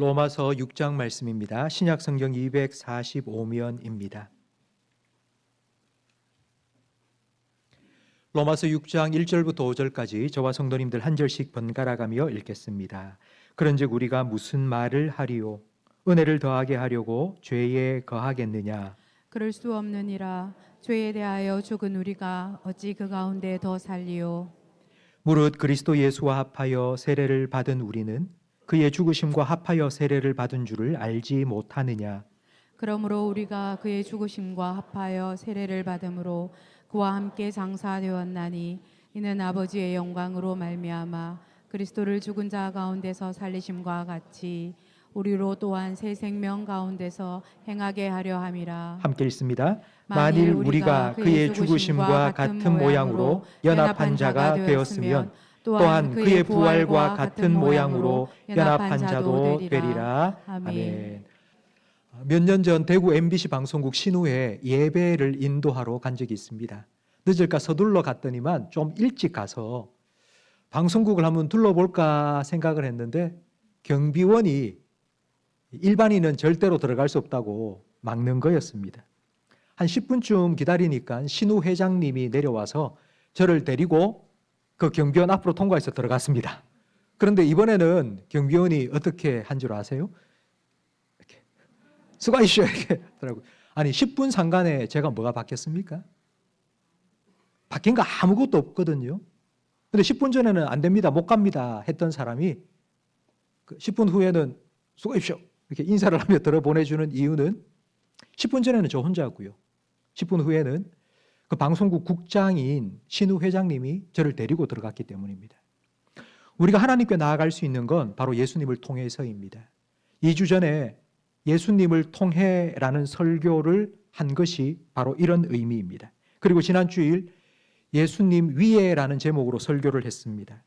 로마서 6장 말씀입니다. 신약 성경 245면입니다. 로마서 6장 1절부터 5절까지 저와 성도님들 한 절씩 번갈아 가며 읽겠습니다. 그런즉 우리가 무슨 말을 하리요? 은혜를 더하게 하려고 죄에 거하겠느냐? 그럴 수 없느니라. 죄에 대하여 죽은 우리가 어찌 그 가운데 더 살리요? 무릇 그리스도 예수와 합하여 세례를 받은 우리는 그의 죽으심과 합하여 세례를 받은 줄을 알지 못하느냐? 그러므로 우리가 그의 죽으심과 합하여 세례를 받음으로 그와 함께 장사되었나니 이는 아버지의 영광으로 말미암아 그리스도를 죽은 자 가운데서 살리심과 같이 우리로 또한 새 생명 가운데서 행하게 하려 함이라. 함께 읽습니다. 만일 우리가 그의 죽으심과 같은 모양으로 연합한 자가 되었으면 또한 그의 부활과 같은 모양으로 연합한 자도 되리라. 아멘. 몇 년 전 대구 MBC 방송국 신우회 예배를 인도하러 간 적이 있습니다. 늦을까 서둘러 갔더니만 좀 일찍 가서 방송국을 한번 둘러볼까 생각을 했는데 경비원이 일반인은 절대로 들어갈 수 없다고 막는 거였습니다. 한 10분쯤 기다리니까 신우 회장님이 내려와서 저를 데리고 그 경비원 앞으로 통과해서 들어갔습니다. 그런데 이번에는 경비원이 어떻게 한 줄 아세요? 이렇게 수고하십시오 이렇게 하더라고요. 아니 10분 상간에 제가 뭐가 바뀌었습니까? 바뀐 거 아무것도 없거든요. 근데 10분 전에는 안 됩니다, 못 갑니다 했던 사람이 10분 후에는 수고하십시오 이렇게 인사를 하며 들어보내주는 이유는 10분 전에는 저 혼자였고요. 10분 후에는 그 방송국 국장인 신우 회장님이 저를 데리고 들어갔기 때문입니다. 우리가 하나님께 나아갈 수 있는 건 바로 예수님을 통해서입니다. 2주 전에 예수님을 통해라는 설교를 한 것이 바로 이런 의미입니다. 그리고 지난 주일 예수님 위에라는 제목으로 설교를 했습니다.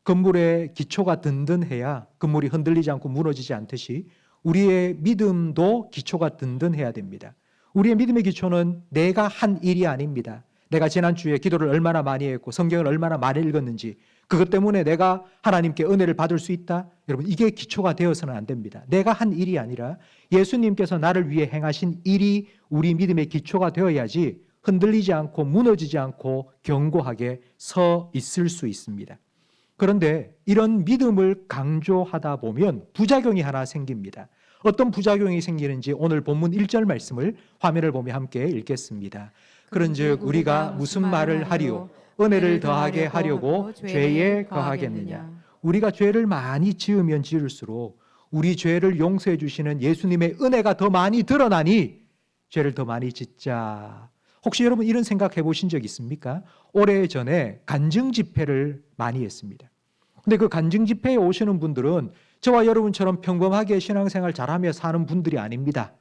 건물의 기초가 든든해야 건물이 흔들리지 않고 무너지지 않듯이 우리의 믿음도 기초가 든든해야 됩니다. 우리의 믿음의 기초는 내가 한 일이 아닙니다. 내가 지난주에 기도를 얼마나 많이 했고 성경을 얼마나 많이 읽었는지 그것 때문에 내가 하나님께 은혜를 받을 수 있다? 여러분 이게 기초가 되어서는 안 됩니다. 내가 한 일이 아니라 예수님께서 나를 위해 행하신 일이 우리 믿음의 기초가 되어야지 흔들리지 않고 무너지지 않고 견고하게 서 있을 수 있습니다. 그런데 이런 믿음을 강조하다 보면 부작용이 하나 생깁니다. 어떤 부작용이 생기는지 오늘 본문 1절 말씀을 화면을 보며 함께 읽겠습니다. 그런즉 우리가 무슨 말을 하리요? 은혜를 더하게 하려고 죄에 거하겠느냐? 우리가 죄를 많이 지으면 지을수록 우리 죄를 용서해 주시는 예수님의 은혜가 더 많이 드러나니 죄를 더 많이 짓자. 혹시 여러분 이런 생각해 보신 적 있습니까? 오래전에 간증 집회를 많이 했습니다. 근데 그 간증 집회에 오시는 분들은 저와 여러분처럼 평범하게 신앙생활 잘하며 사는 분들이 아닙니다.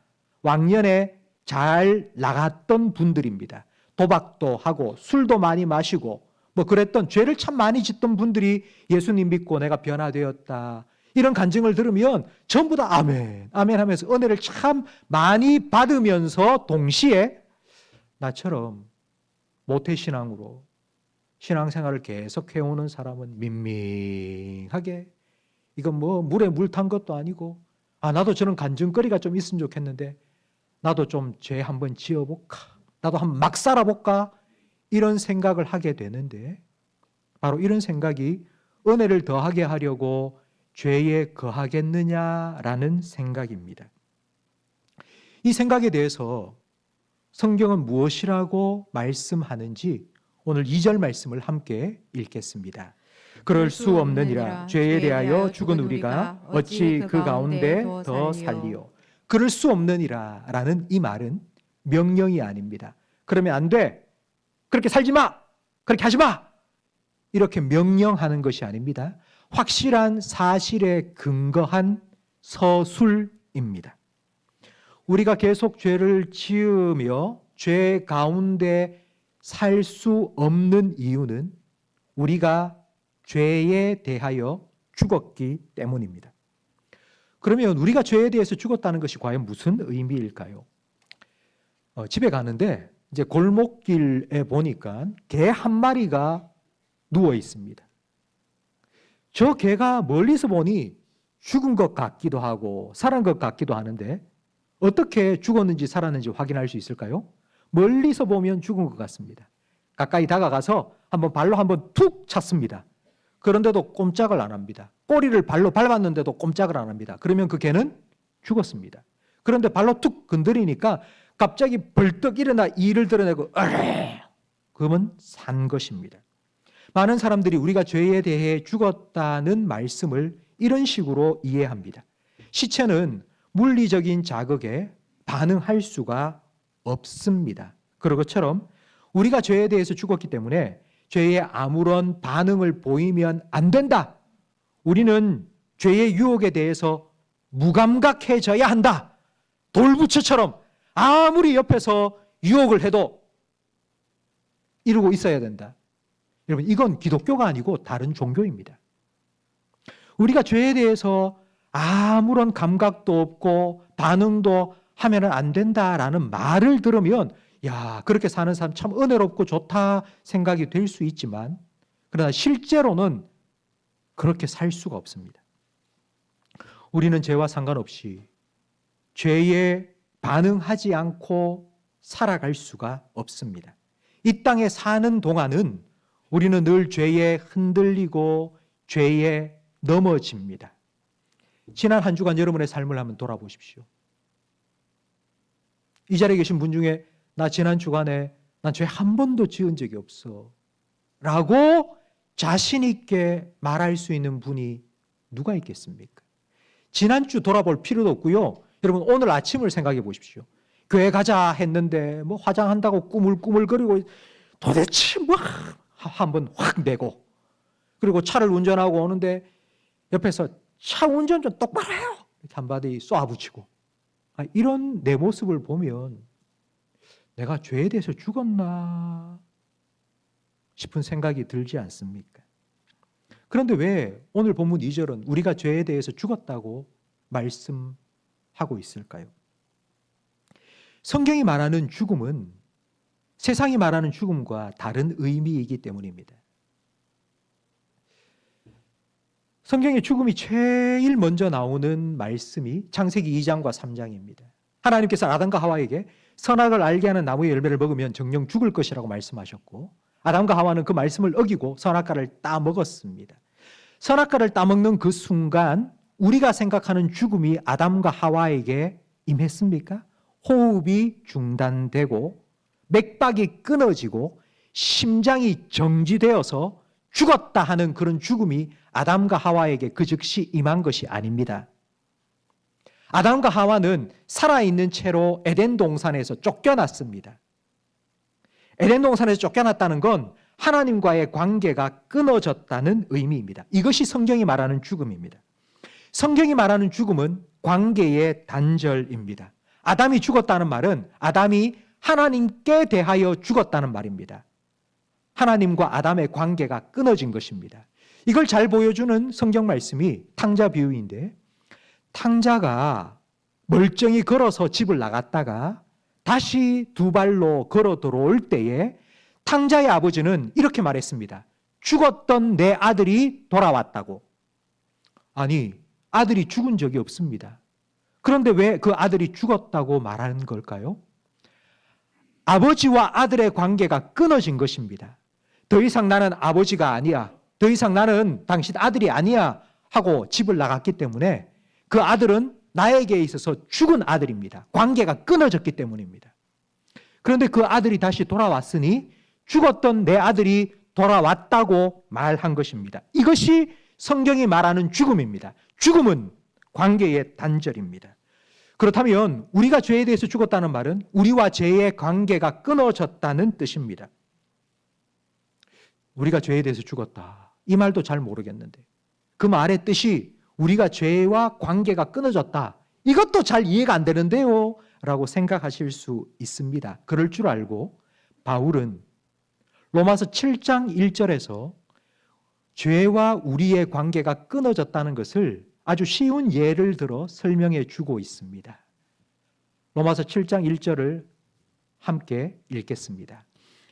왕년에 잘 나갔던 분들입니다. 도박도 하고 술도 많이 마시고 뭐 그랬던 죄를 참 많이 짓던 분들이 예수님 믿고 내가 변화되었다. 이런 간증을 들으면 전부 다 아멘, 아멘 하면서 은혜를 참 많이 받으면서 동시에 나처럼 모태신앙으로 신앙생활을 계속 해오는 사람은 민밍하게 이건 뭐 물에 물 탄 것도 아니고 나도 저런 간증거리가 좀 있으면 좋겠는데 나도 좀 죄 한번 지어볼까? 나도 한번 막 살아볼까? 이런 생각을 하게 되는데 바로 이런 생각이 은혜를 더하게 하려고 죄에 거하겠느냐라는 생각입니다. 이 생각에 대해서 성경은 무엇이라고 말씀하는지 오늘 2절 말씀을 함께 읽겠습니다. 그럴 수 없느니라. 죄에 대하여 죽은 우리가 어찌 그 가운데 더 살리요. 그럴 수 없느니라 라는 이 말은 명령이 아닙니다. 그러면 안 돼. 그렇게 살지 마. 그렇게 하지 마. 이렇게 명령하는 것이 아닙니다. 확실한 사실에 근거한 서술입니다. 우리가 계속 죄를 지으며 죄 가운데 살 수 없는 이유는 우리가 죄에 대하여 죽었기 때문입니다. 그러면 우리가 죄에 대해서 죽었다는 것이 과연 무슨 의미일까요? 집에 가는데 이제 골목길에 보니까 개 한 마리가 누워 있습니다. 저 개가 멀리서 보니 죽은 것 같기도 하고 살은 것 같기도 하는데 어떻게 죽었는지 살았는지 확인할 수 있을까요? 멀리서 보면 죽은 것 같습니다. 가까이 다가가서 발로 한번 툭 찼습니다. 그런데도 꼼짝을 안 합니다. 꼬리를 발로 밟았는데도 꼼짝을 안 합니다. 그러면 그 개는 죽었습니다. 그런데 발로 툭 건드리니까 갑자기 벌떡 일어나 이를 드러내고 그러면 산 것입니다. 많은 사람들이 우리가 죄에 대해 죽었다는 말씀을 이런 식으로 이해합니다. 시체는 물리적인 자극에 반응할 수가 없습니다. 그런 것처럼 우리가 죄에 대해서 죽었기 때문에 죄에 아무런 반응을 보이면 안 된다. 우리는 죄의 유혹에 대해서 무감각해져야 한다. 돌부처처럼 아무리 옆에서 유혹을 해도 이러고 있어야 된다. 여러분, 이건 기독교가 아니고 다른 종교입니다. 우리가 죄에 대해서 아무런 감각도 없고 반응도 하면 안 된다라는 말을 들으면 야, 그렇게 사는 사람 참 은혜롭고 좋다 생각이 될 수 있지만 그러나 실제로는 그렇게 살 수가 없습니다. 우리는 죄와 상관없이 죄에 반응하지 않고 살아갈 수가 없습니다. 이 땅에 사는 동안은 우리는 늘 죄에 흔들리고 죄에 넘어집니다. 지난 한 주간 여러분의 삶을 한번 돌아보십시오. 이 자리에 계신 분 중에 나 지난 주간에 난 죄 한 번도 지은 적이 없어 라고 자신 있게 말할 수 있는 분이 누가 있겠습니까? 지난주 돌아볼 필요도 없고요. 여러분, 오늘 아침을 생각해 보십시오. 교회 가자 했는데 뭐 화장한다고 꾸물꾸물거리고 도대체 뭐 한번 확 내고, 그리고 차를 운전하고 오는데 옆에서 차 운전 좀 똑바로 해요 이렇게 한마디 쏘아붙이고, 이런 내 모습을 보면 내가 죄에 대해서 죽었나 싶은 생각이 들지 않습니까? 그런데 왜 오늘 본문 2절은 우리가 죄에 대해서 죽었다고 말씀하고 있을까요? 성경이 말하는 죽음은 세상이 말하는 죽음과 다른 의미이기 때문입니다. 성경의 죽음이 제일 먼저 나오는 말씀이 창세기 2장과 3장입니다. 하나님께서 아담과 하와에게 선악을 알게 하는 나무의 열매를 먹으면 정녕 죽을 것이라고 말씀하셨고, 아담과 하와는 그 말씀을 어기고 선악과를 따먹었습니다. 선악과를 따먹는 그 순간 우리가 생각하는 죽음이 아담과 하와에게 임했습니까? 호흡이 중단되고 맥박이 끊어지고 심장이 정지되어서 죽었다 하는 그런 죽음이 아담과 하와에게 그 즉시 임한 것이 아닙니다. 아담과 하와는 살아있는 채로 에덴 동산에서 쫓겨났습니다. 에덴 동산에서 쫓겨났다는 건 하나님과의 관계가 끊어졌다는 의미입니다. 이것이 성경이 말하는 죽음입니다. 성경이 말하는 죽음은 관계의 단절입니다. 아담이 죽었다는 말은 아담이 하나님께 대하여 죽었다는 말입니다. 하나님과 아담의 관계가 끊어진 것입니다. 이걸 잘 보여주는 성경 말씀이 탕자 비유인데, 탕자가 멀쩡히 걸어서 집을 나갔다가 다시 두 발로 걸어 들어올 때에 탕자의 아버지는 이렇게 말했습니다. 죽었던 내 아들이 돌아왔다고. 아니, 아들이 죽은 적이 없습니다. 그런데 왜 그 아들이 죽었다고 말하는 걸까요? 아버지와 아들의 관계가 끊어진 것입니다. 더 이상 나는 아버지가 아니야, 더 이상 나는 당신 아들이 아니야 하고 집을 나갔기 때문에 그 아들은 나에게 있어서 죽은 아들입니다. 관계가 끊어졌기 때문입니다. 그런데 그 아들이 다시 돌아왔으니 죽었던 내 아들이 돌아왔다고 말한 것입니다. 이것이 성경이 말하는 죽음입니다. 죽음은 관계의 단절입니다. 그렇다면 우리가 죄에 대해서 죽었다는 말은 우리와 죄의 관계가 끊어졌다는 뜻입니다. 우리가 죄에 대해서 죽었다, 이 말도 잘 모르겠는데 그 말의 뜻이 우리가 죄와 관계가 끊어졌다, 이것도 잘 이해가 안 되는데요 라고 생각하실 수 있습니다. 그럴 줄 알고 바울은 로마서 7장 1절에서 죄와 우리의 관계가 끊어졌다는 것을 아주 쉬운 예를 들어 설명해 주고 있습니다. 로마서 7장 1절을 함께 읽겠습니다.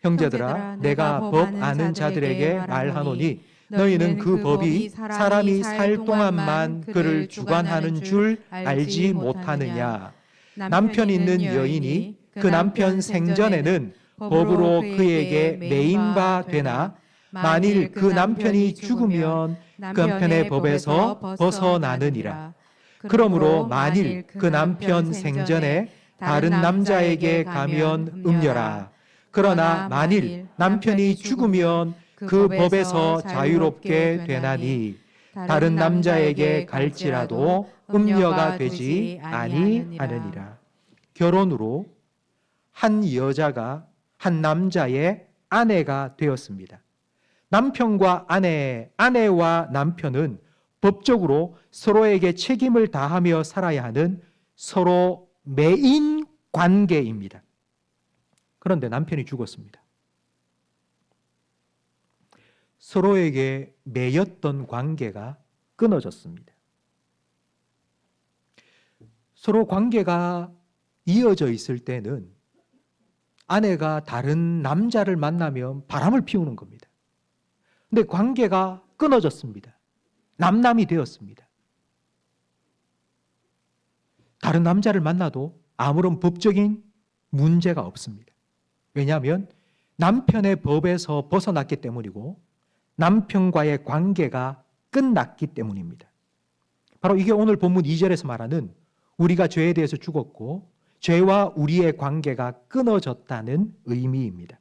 형제들아, 내가 법 아는 자들에게 말하노니 너희는 그 법이 사람이 살 동안만 그를 주관하는 줄 알지 못하느냐. 남편 있는 여인이 그 남편 생전에는 법으로 그에게 매인 바 되나 만일 그 남편이 죽으면 그 남편의 법에서 벗어나느니라. 그러므로 만일 그 남편 생전에 다른 남자에게 가면 음녀라. 그러나 만일 남편이 죽으면 그 법에서 자유롭게 되나니 다른 남자에게 갈지라도 음녀가 되지 아니하느니라. 결혼으로 한 여자가 한 남자의 아내가 되었습니다. 남편과 아내와 남편은 법적으로 서로에게 책임을 다하며 살아야 하는 서로 매인 관계입니다. 그런데 남편이 죽었습니다. 서로에게 매였던 관계가 끊어졌습니다. 서로 관계가 이어져 있을 때는 아내가 다른 남자를 만나면 바람을 피우는 겁니다. 근데 관계가 끊어졌습니다. 남남이 되었습니다. 다른 남자를 만나도 아무런 법적인 문제가 없습니다. 왜냐하면 남편의 법에서 벗어났기 때문이고 남편과의 관계가 끝났기 때문입니다. 바로 이게 오늘 본문 2절에서 말하는 우리가 죄에 대해서 죽었고 죄와 우리의 관계가 끊어졌다는 의미입니다.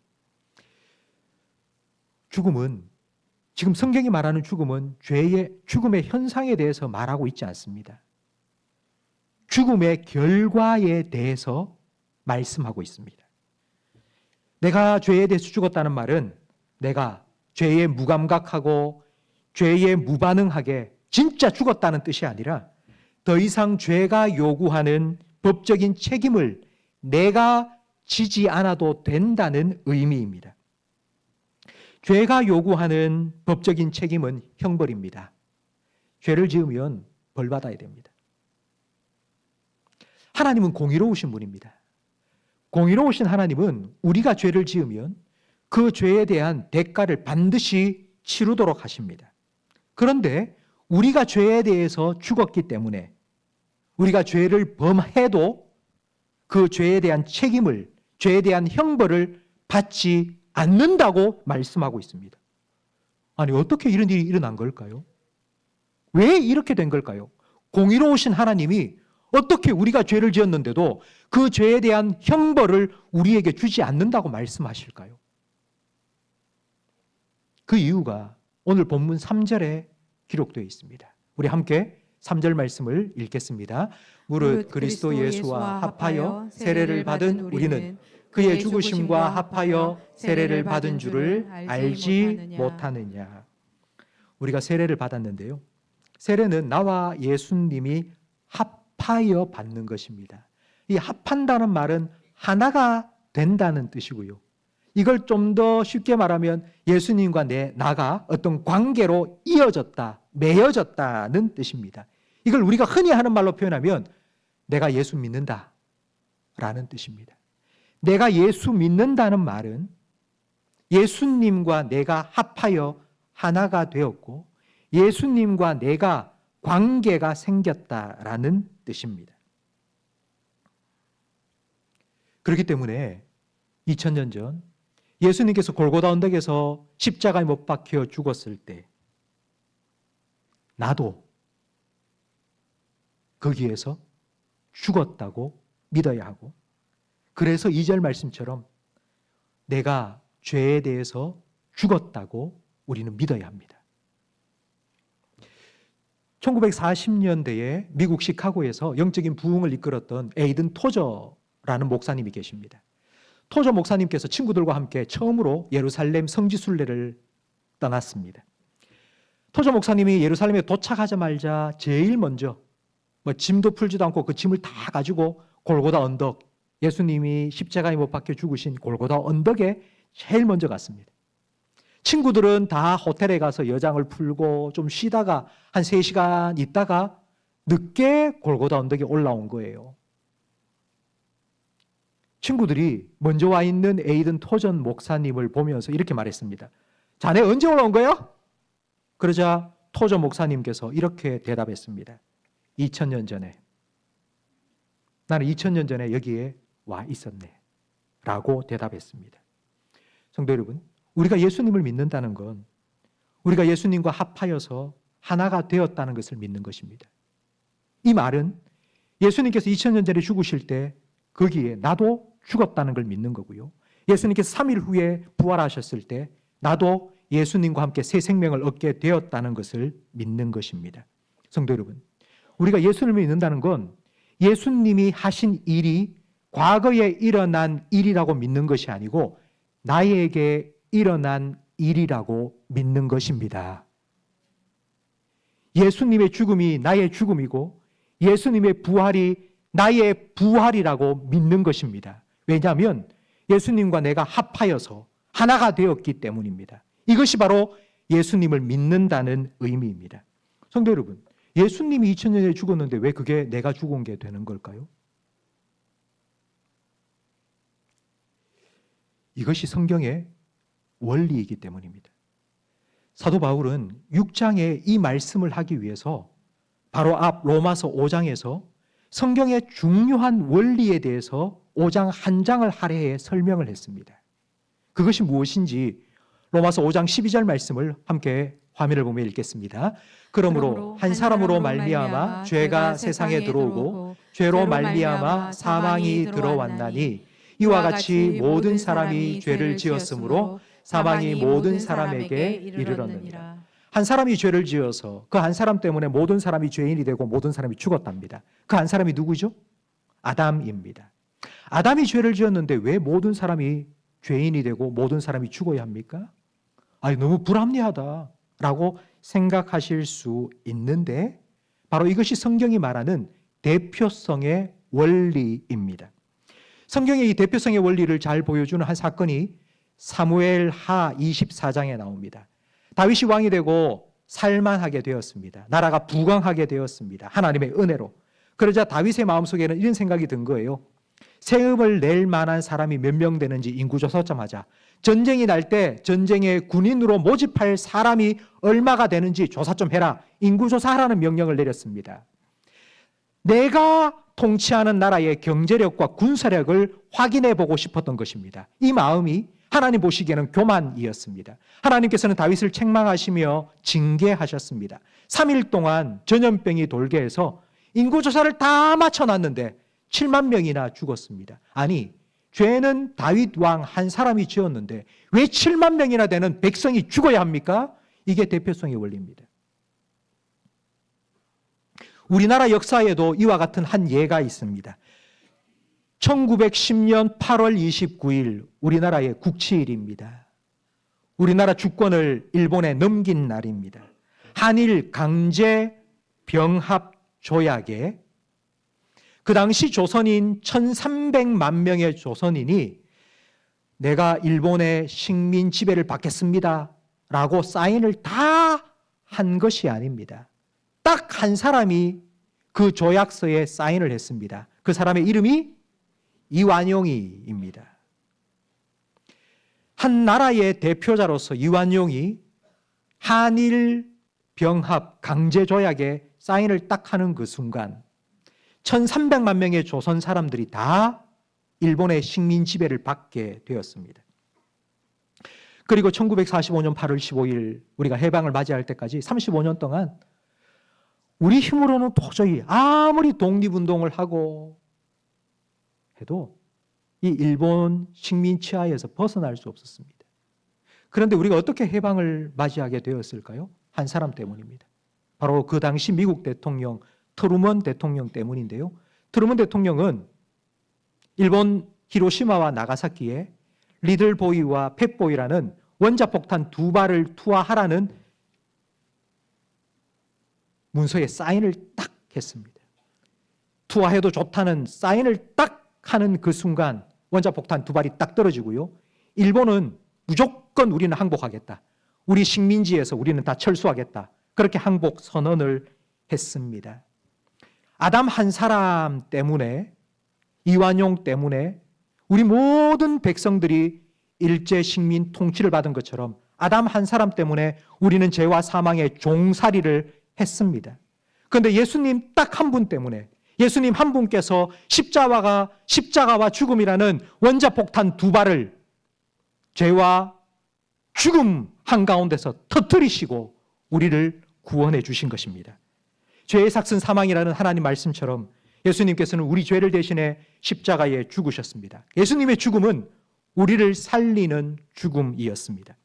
죽음은, 지금 성경이 말하는 죽음은 죽음의 현상에 대해서 말하고 있지 않습니다. 죽음의 결과에 대해서 말씀하고 있습니다. 내가 죄에 대해서 죽었다는 말은 내가 죄에 무감각하고 죄에 무반응하게 진짜 죽었다는 뜻이 아니라 더 이상 죄가 요구하는 법적인 책임을 내가 지지 않아도 된다는 의미입니다. 죄가 요구하는 법적인 책임은 형벌입니다. 죄를 지으면 벌 받아야 됩니다. 하나님은 공의로우신 분입니다. 공의로우신 하나님은 우리가 죄를 지으면 그 죄에 대한 대가를 반드시 치르도록 하십니다. 그런데 우리가 죄에 대해서 죽었기 때문에 우리가 죄를 범해도 그 죄에 대한 책임을, 죄에 대한 형벌을 받지 않는다고 말씀하고 있습니다. 아니, 어떻게 이런 일이 일어난 걸까요? 왜 이렇게 된 걸까요? 공의로우신 하나님이 어떻게 우리가 죄를 지었는데도 그 죄에 대한 형벌을 우리에게 주지 않는다고 말씀하실까요? 그 이유가 오늘 본문 3절에 기록되어 있습니다. 우리 함께 3절 말씀을 읽겠습니다. 무릇 그리스도 예수와 합하여 세례를 받은 우리는 그의 죽으심과 합하여 세례를 받은 줄을 알지 못하느냐. 우리가 세례를 받았는데요. 세례는 나와 예수님이 합하여 받는 것입니다. 이 합한다는 말은 하나가 된다는 뜻이고요. 이걸 좀 더 쉽게 말하면 예수님과 나가 어떤 관계로 이어졌다, 맺어졌다는 뜻입니다. 이걸 우리가 흔히 하는 말로 표현하면 내가 예수 믿는다 라는 뜻입니다. 내가 예수 믿는다는 말은 예수님과 내가 합하여 하나가 되었고 예수님과 내가 관계가 생겼다라는 뜻입니다. 그렇기 때문에 2000년 전 예수님께서 골고다 언덕에서 십자가에 못 박혀 죽었을 때 나도 거기에서 죽었다고 믿어야 하고, 그래서 2절 말씀처럼 내가 죄에 대해서 죽었다고 우리는 믿어야 합니다. 1940년대에 미국 시카고에서 영적인 부흥을 이끌었던 에이든 토저라는 목사님이 계십니다. 토저 목사님께서 친구들과 함께 처음으로 예루살렘 성지순례를 떠났습니다. 토저 목사님이 예루살렘에 도착하자마자 제일 먼저 짐도 풀지도 않고 그 짐을 다 가지고 골고다 언덕, 예수님이 십자가에 못 박혀 죽으신 골고다 언덕에 제일 먼저 갔습니다. 친구들은 다 호텔에 가서 여장을 풀고 좀 쉬다가 한 3시간 있다가 늦게 골고다 언덕에 올라온 거예요. 친구들이 먼저 와 있는 에이든 토전 목사님을 보면서 이렇게 말했습니다. 자네 언제 올라온 거야? 그러자 토저 목사님께서 이렇게 대답했습니다. 2000년 전에, 나는 2000년 전에 여기에 와 있었네 라고 대답했습니다. 성도 여러분, 우리가 예수님을 믿는다는 건 우리가 예수님과 합하여서 하나가 되었다는 것을 믿는 것입니다. 이 말은 예수님께서 2000년 전에 죽으실 때 거기에 나도 죽었다는 걸 믿는 거고요. 예수님께서 3일 후에 부활하셨을 때 나도 예수님과 함께 새 생명을 얻게 되었다는 것을 믿는 것입니다. 성도 여러분, 우리가 예수님을 믿는다는 건 예수님이 하신 일이 과거에 일어난 일이라고 믿는 것이 아니고 나에게 일어난 일이라고 믿는 것입니다. 예수님의 죽음이 나의 죽음이고 예수님의 부활이 나의 부활이라고 믿는 것입니다. 왜냐하면 예수님과 내가 합하여서 하나가 되었기 때문입니다. 이것이 바로 예수님을 믿는다는 의미입니다. 성도 여러분, 예수님이 2000년 전에 죽었는데 왜 그게 내가 죽은 게 되는 걸까요? 이것이 성경의 원리이기 때문입니다. 사도 바울은 6장에 이 말씀을 하기 위해서 바로 앞 로마서 5장에서 성경의 중요한 원리에 대해서 5장 한 장을 할애해 설명을 했습니다. 그것이 무엇인지 로마서 5장 12절 말씀을 함께 화면을 보며 읽겠습니다. 그러므로 한 사람으로 말미암아 죄가 세상에 들어오고 죄로 말미암아 사망이 들어왔나니 이와 같이 모든 사람이 죄를 지었으므로 사망이 모든 사람에게 이르렀느니라. 한 사람이 죄를 지어서 그 한 사람 때문에 모든 사람이 죄인이 되고 모든 사람이 죽었답니다. 그 한 사람이 누구죠? 아담입니다. 아담이 죄를 지었는데 왜 모든 사람이 죄인이 되고 모든 사람이 죽어야 합니까? 아니, 너무 불합리하다라고 생각하실 수 있는데 바로 이것이 성경이 말하는 대표성의 원리입니다. 성경의 이 대표성의 원리를 잘 보여주는 한 사건이 사무엘하 24장에 나옵니다. 다윗이 왕이 되고 살만하게 되었습니다. 나라가 부강하게 되었습니다. 하나님의 은혜로. 그러자 다윗의 마음속에는 이런 생각이 든 거예요. 세금을 낼 만한 사람이 몇 명 되는지 인구조사 좀 하자. 전쟁이 날 때 전쟁에 군인으로 모집할 사람이 얼마가 되는지 조사 좀 해라. 인구조사하라는 명령을 내렸습니다. 내가 통치하는 나라의 경제력과 군사력을 확인해 보고 싶었던 것입니다. 이 마음이 하나님 보시기에는 교만이었습니다. 하나님께서는 다윗을 책망하시며 징계하셨습니다. 3일 동안 전염병이 돌게 해서 인구조사를 다 맞춰놨는데 7만 명이나 죽었습니다. 아니, 죄는 다윗 왕 한 사람이 지었는데 왜 7만 명이나 되는 백성이 죽어야 합니까? 이게 대표성의 원리입니다. 우리나라 역사에도 이와 같은 한 예가 있습니다. 1910년 8월 29일 우리나라의 국치일입니다. 우리나라 주권을 일본에 넘긴 날입니다. 한일 강제 병합 조약에 그 당시 조선인 1300만 명의 조선인이 내가 일본의 식민 지배를 받겠습니다 라고 사인을 다 한 것이 아닙니다. 딱 한 사람이 그 조약서에 사인을 했습니다. 그 사람의 이름이 이완용이입니다. 한 나라의 대표자로서 이완용이 한일 병합 강제 조약에 사인을 딱 하는 그 순간 1300만 명의 조선 사람들이 다 일본의 식민 지배를 받게 되었습니다. 그리고 1945년 8월 15일 우리가 해방을 맞이할 때까지 35년 동안 우리 힘으로는 도저히 아무리 독립운동을 하고 해도 이 일본 식민 치하에서 벗어날 수 없었습니다. 그런데 우리가 어떻게 해방을 맞이하게 되었을까요? 한 사람 때문입니다. 바로 그 당시 미국 대통령 트루먼 대통령 때문인데요. 트루먼 대통령은 일본 히로시마와 나가사키에 리들보이와 펫보이라는 원자폭탄 2발을 투하하라는 문서에 사인을 딱 했습니다. 투하해도 좋다는 사인을 딱 하는 그 순간 원자폭탄 2발이 딱 떨어지고요. 일본은 무조건 우리는 항복하겠다. 우리 식민지에서 우리는 다 철수하겠다. 그렇게 항복 선언을 했습니다. 아담 한 사람 때문에, 이완용 때문에 우리 모든 백성들이 일제 식민 통치를 받은 것처럼 아담 한 사람 때문에 우리는 죄와 사망의 종살이를 했습니다. 그런데 예수님 딱 한 분 때문에, 예수님 한 분께서 십자가와 죽음이라는 원자폭탄 두 발을 죄와 죽음 한가운데서 터뜨리시고 우리를 구원해 주신 것입니다. 죄의 삭슨 사망이라는 하나님 말씀처럼 예수님께서는 우리 죄를 대신해 십자가에 죽으셨습니다. 예수님의 죽음은 우리를 살리는 죽음이었습니다.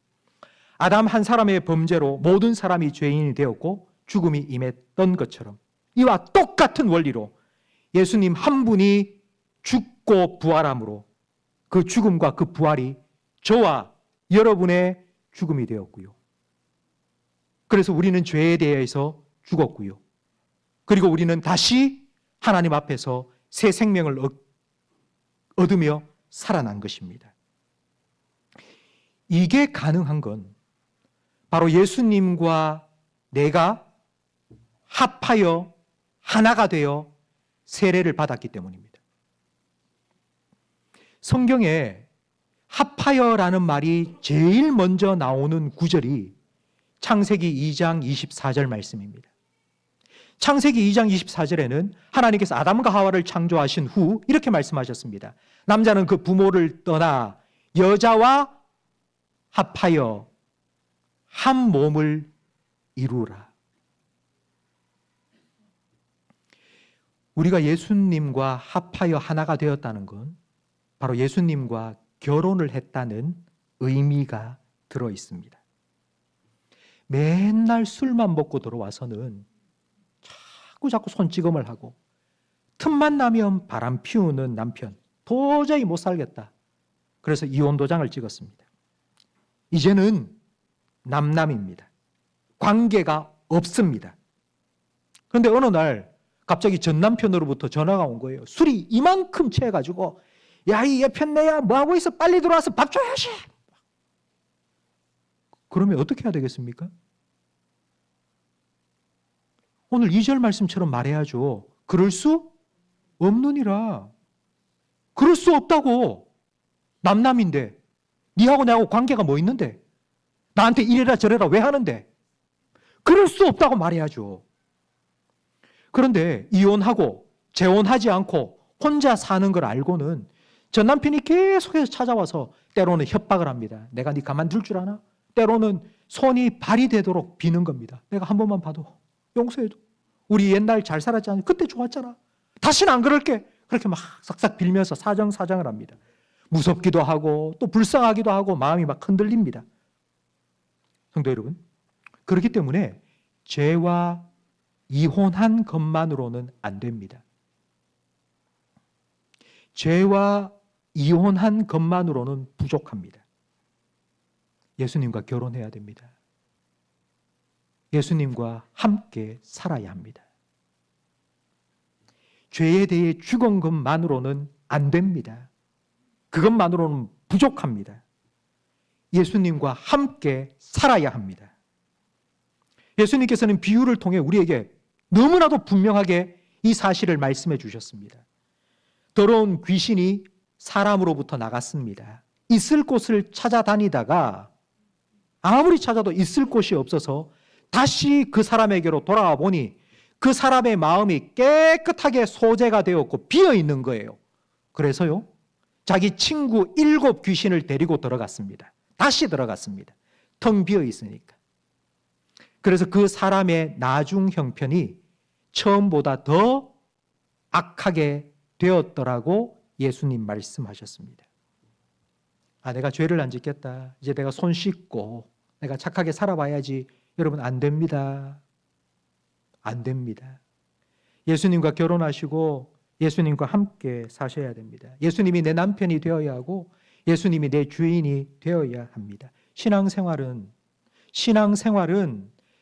아담 한 사람의 범죄로 모든 사람이 죄인이 되었고 죽음이 임했던 것처럼 이와 똑같은 원리로 예수님 한 분이 죽고 부활함으로 그 죽음과 그 부활이 저와 여러분의 죽음이 되었고요. 그래서 우리는 죄에 대해서 죽었고요. 그리고 우리는 다시 하나님 앞에서 새 생명을 얻으며 살아난 것입니다. 이게 가능한 건 바로 예수님과 내가 합하여 하나가 되어 세례를 받았기 때문입니다. 성경에 합하여라는 말이 제일 먼저 나오는 구절이 창세기 2장 24절 말씀입니다. 창세기 2장 24절에는 하나님께서 아담과 하와를 창조하신 후 이렇게 말씀하셨습니다. 남자는 그 부모를 떠나 여자와 합하여 한 몸을 이루라. 우리가 예수님과 합하여 하나가 되었다는 건 바로 예수님과 결혼을 했다는 의미가 들어 있습니다. 맨날 술만 먹고 들어와서는 자꾸 손찌검을 하고 틈만 나면 바람 피우는 남편, 도저히 못 살겠다. 그래서 이혼 도장을 찍었습니다. 이제는 남남입니다. 관계가 없습니다. 그런데 어느 날 갑자기 전 남편으로부터 전화가 온 거예요. 술이 이만큼 취해가지고 야, 이 예편네야 뭐하고 있어? 빨리 들어와서 밥 줘야지. 그러면 어떻게 해야 되겠습니까? 오늘 2절 말씀처럼 말해야죠. 그럴 수 없느니라. 그럴 수 없다고. 남남인데 니하고 나하고 관계가 뭐 있는데 나한테 이래라 저래라 왜 하는데 그럴 수 없다고 말해야죠. 그런데 이혼하고 재혼하지 않고 혼자 사는 걸 알고는 전 남편이 계속해서 찾아와서 때로는 협박을 합니다. 내가 네 가만둘 줄 아나? 때로는 손이 발이 되도록 비는 겁니다. 내가 한 번만 봐도 용서해줘. 우리 옛날 잘 살았잖아. 그때 좋았잖아. 다시는 안 그럴게. 그렇게 막 싹싹 빌면서 사정사정을 합니다. 무섭기도 하고 또 불쌍하기도 하고 마음이 막 흔들립니다. 성도 여러분, 그렇기 때문에 죄와 이혼한 것만으로는 안 됩니다. 죄와 이혼한 것만으로는 부족합니다. 예수님과 결혼해야 됩니다. 예수님과 함께 살아야 합니다. 죄에 대해 죽은 것만으로는 안 됩니다. 그것만으로는 부족합니다. 예수님과 함께 살아야 합니다. 예수님께서는 비유를 통해 우리에게 너무나도 분명하게 이 사실을 말씀해 주셨습니다. 더러운 귀신이 사람으로부터 나갔습니다. 있을 곳을 찾아다니다가 아무리 찾아도 있을 곳이 없어서 다시 그 사람에게로 돌아와 보니 그 사람의 마음이 깨끗하게 소재가 되었고 비어 있는 거예요. 그래서요, 자기 친구 7 귀신을 데리고 들어갔습니다. 다시 들어갔습니다. 텅 비어 있으니까. 그래서 그 사람의 나중 형편이 처음보다 더 악하게 되었더라고 예수님 말씀하셨습니다. 아, 내가 죄를 안 짓겠다. 이제 내가 손 씻고 내가 착하게 살아봐야지. 여러분, 안 됩니다. 안 됩니다. 예수님과 결혼하시고 예수님과 함께 사셔야 됩니다. 예수님이 내 남편이 되어야 하고 예수님이 내 주인이 되어야 합니다. 신앙생활은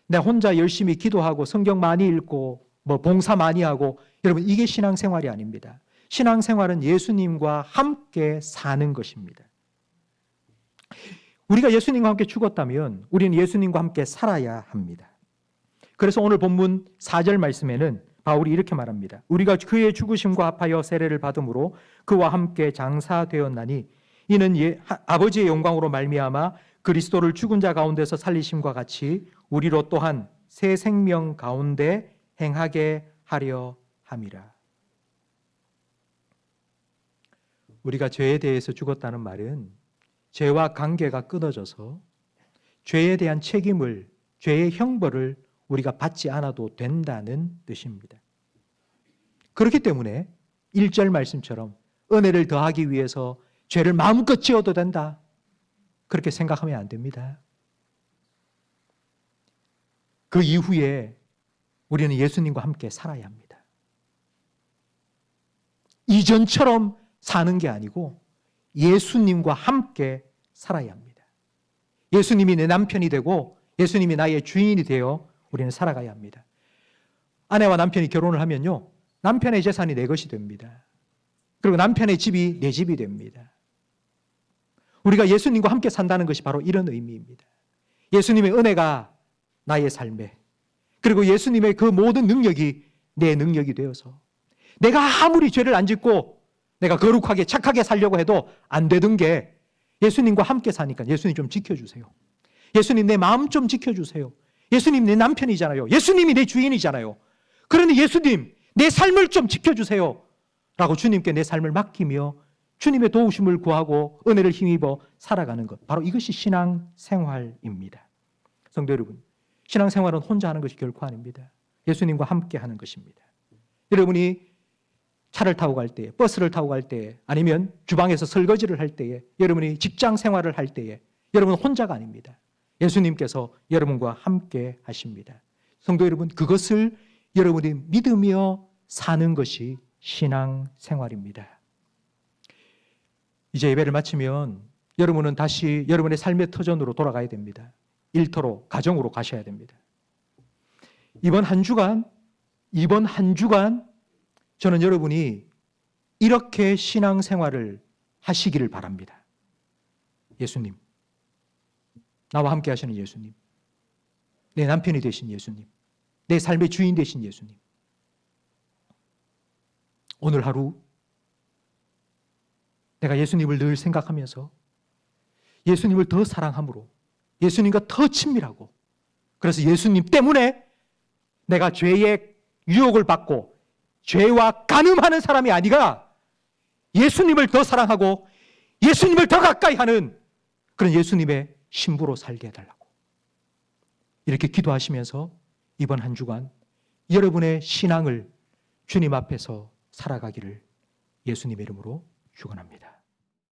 내 혼자 열심히 기도하고 성경 많이 읽고 봉사 많이 하고, 여러분, 이게 신앙생활이 아닙니다. 신앙생활은 예수님과 함께 사는 것입니다. 우리가 예수님과 함께 죽었다면 우리는 예수님과 함께 살아야 합니다. 그래서 오늘 본문 4절 말씀에는 바울이 이렇게 말합니다. 우리가 그의 죽으심과 합하여 세례를 받음으로 그와 함께 장사되었나니 이는 아버지의 영광으로 말미암아 그리스도를 죽은 자 가운데서 살리심과 같이 우리로 또한 새 생명 가운데 행하게 하려 함이라. 우리가 죄에 대해서 죽었다는 말은 죄와 관계가 끊어져서 죄에 대한 책임을, 죄의 형벌을 우리가 받지 않아도 된다는 뜻입니다. 그렇기 때문에 1절 말씀처럼 은혜를 더하기 위해서 죄를 마음껏 지어도 된다, 그렇게 생각하면 안 됩니다. 그 이후에 우리는 예수님과 함께 살아야 합니다. 이전처럼 사는 게 아니고 예수님과 함께 살아야 합니다. 예수님이 내 남편이 되고 예수님이 나의 주인이 되어 우리는 살아가야 합니다. 아내와 남편이 결혼을 하면요, 남편의 재산이 내 것이 됩니다. 그리고 남편의 집이 내 집이 됩니다. 우리가 예수님과 함께 산다는 것이 바로 이런 의미입니다. 예수님의 은혜가 나의 삶에, 그리고 예수님의 그 모든 능력이 내 능력이 되어서 내가 아무리 죄를 안 짓고 내가 거룩하게 착하게 살려고 해도 안 되던 게 예수님과 함께 사니까 예수님 좀 지켜주세요. 예수님 내 마음 좀 지켜주세요. 예수님 내 남편이잖아요. 예수님이 내 주인이잖아요. 그러니 예수님 내 삶을 좀 지켜주세요 라고 주님께 내 삶을 맡기며 주님의 도우심을 구하고 은혜를 힘입어 살아가는 것, 바로 이것이 신앙생활입니다. 성도 여러분, 신앙생활은 혼자 하는 것이 결코 아닙니다. 예수님과 함께 하는 것입니다. 여러분이 차를 타고 갈 때에, 버스를 타고 갈 때에, 아니면 주방에서 설거지를 할 때에, 여러분이 직장 생활을 할 때에 여러분은 혼자가 아닙니다. 예수님께서 여러분과 함께 하십니다. 성도 여러분, 그것을 여러분이 믿으며 사는 것이 신앙생활입니다. 이제 예배를 마치면 여러분은 다시 여러분의 삶의 터전으로 돌아가야 됩니다. 일터로, 가정으로 가셔야 됩니다. 이번 한 주간 저는 여러분이 이렇게 신앙생활을 하시기를 바랍니다. 예수님, 나와 함께 하시는 예수님, 내 남편이 되신 예수님, 내 삶의 주인 되신 예수님, 오늘 하루 내가 예수님을 늘 생각하면서 예수님을 더 사랑함으로, 예수님과 더 친밀하고, 그래서 예수님 때문에 내가 죄의 유혹을 받고 죄와 간음하는 사람이 아니라 예수님을 더 사랑하고 예수님을 더 가까이 하는 그런 예수님의 신부로 살게 해달라고, 이렇게 기도하시면서 이번 한 주간 여러분의 신앙을 주님 앞에서 살아가기를 예수님의 이름으로 축원합니다.